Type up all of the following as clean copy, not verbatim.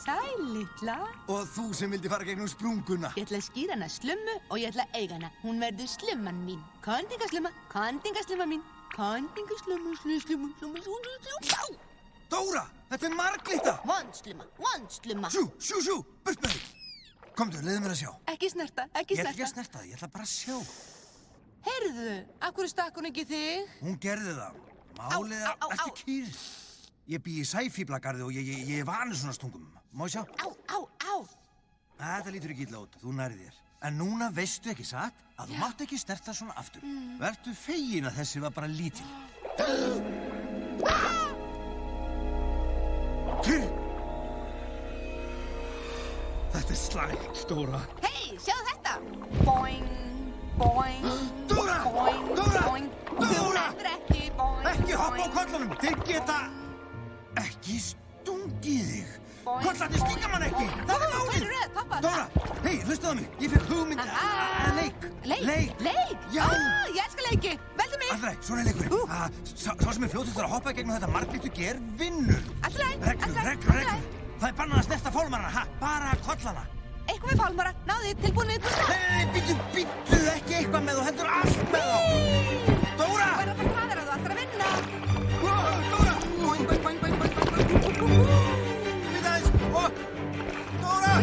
Sæl, litla. Og þú sem vildi fara gegnum sprunguna. Ég ætla að skýra hana slummu og ég ætla að eiga hana. Hún verður slumman mín. Kondingaslumma mín. Kondingaslumma. Dóra, þetta er Margréta. Vondslumma. Sjú, burt með þig. Komdu, leiðu mér að sjá. Ekki snerta. Ég ætla ekki að snerta þig, ég ætla bara að sjá. Heyrðu, af hverju stakk hún ekki þig? Hún gerði það. Málið er, ertu kýr? Ég bý í sæfíblagarði og ég er vanur svona stungum. Má ég sjá? Á. Þetta lítur ekki illa út, þú nærið þér. En núna veistu ekki satt að þú mátt ekki snerta svona aftur. Vertu fegin að þessi var bara lítil. Kýr! Þetta er slæmt, Dóra. Hei, sjáðu þetta. Boing. Dóra! Boing. Dóra! Ekki, boing. Ekki hoppa á kollunum, þeir geta ekki stungið þig. Kollarnir stinga mann ekki, það er málið. Röð, pappa. Dóra, hei, hlustaðu á mig, ég fikk hugmynd. Leik. Já. Ég elska leiki, veldu mig. Alltaf, svona er leikurinn. Sá sem er fljótastur að hoppa í gegnum þetta Margrétu ger vinnur. Reglur. Það er bannað að snerta fálmarana, bara kollana. Eitthvað með fálmara, náðu, tilbúinir. Nei, býttu ekki eitthvað með þú heldur allt með þá. Dóra! Þú verður að fara hraðar að þú ætlar að vinna. Dóra! Boing. Við aðeins, Dóra!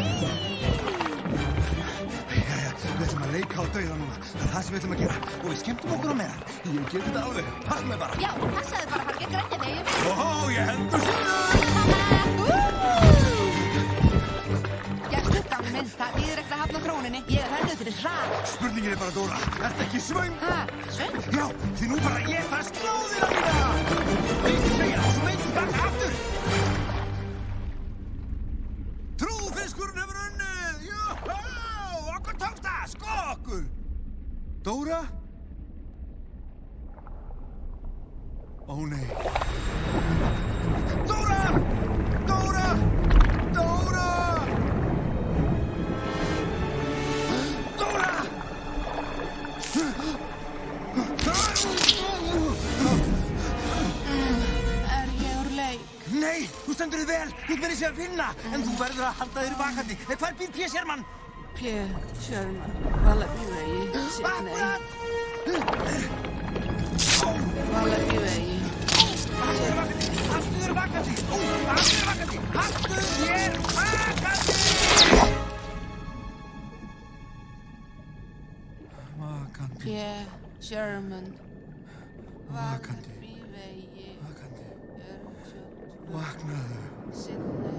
Jæja, við ætlum að leika á dauða núna. Það er það sem við ætlum að gera. Og við skemmtum okkur á meðan. Ég get þetta alveg. Pass mig bara. Já, passaðu bara að fara ekki að grænja þig. Ég hendur sinni! Minn, það líður ekkert að hafna á tróninni. Ég er hörðuð fyrir hrað. Spurningin er bara, Dóra, ertu ekki svöng? Svöng? Já, því nú bara ég þarf slóðina mína! Veistu segja og svo veistu baka aftur! Trúfiskurinn hefur unnið! Jóhá! Okkur tókst það! Sko okkur! Dóra? Ó nei. Dóra! Nei, þú stendur þig vel, þú verður sér að vinna, en þú verður að halda þér vakandi. Hvar býr P. Sherman? P. Sherman, Valavívegi, Sydney. Valavívegi. Haltu þér vakandi! P. Sherman, Valavívegi. Vaknaðu. Sydney.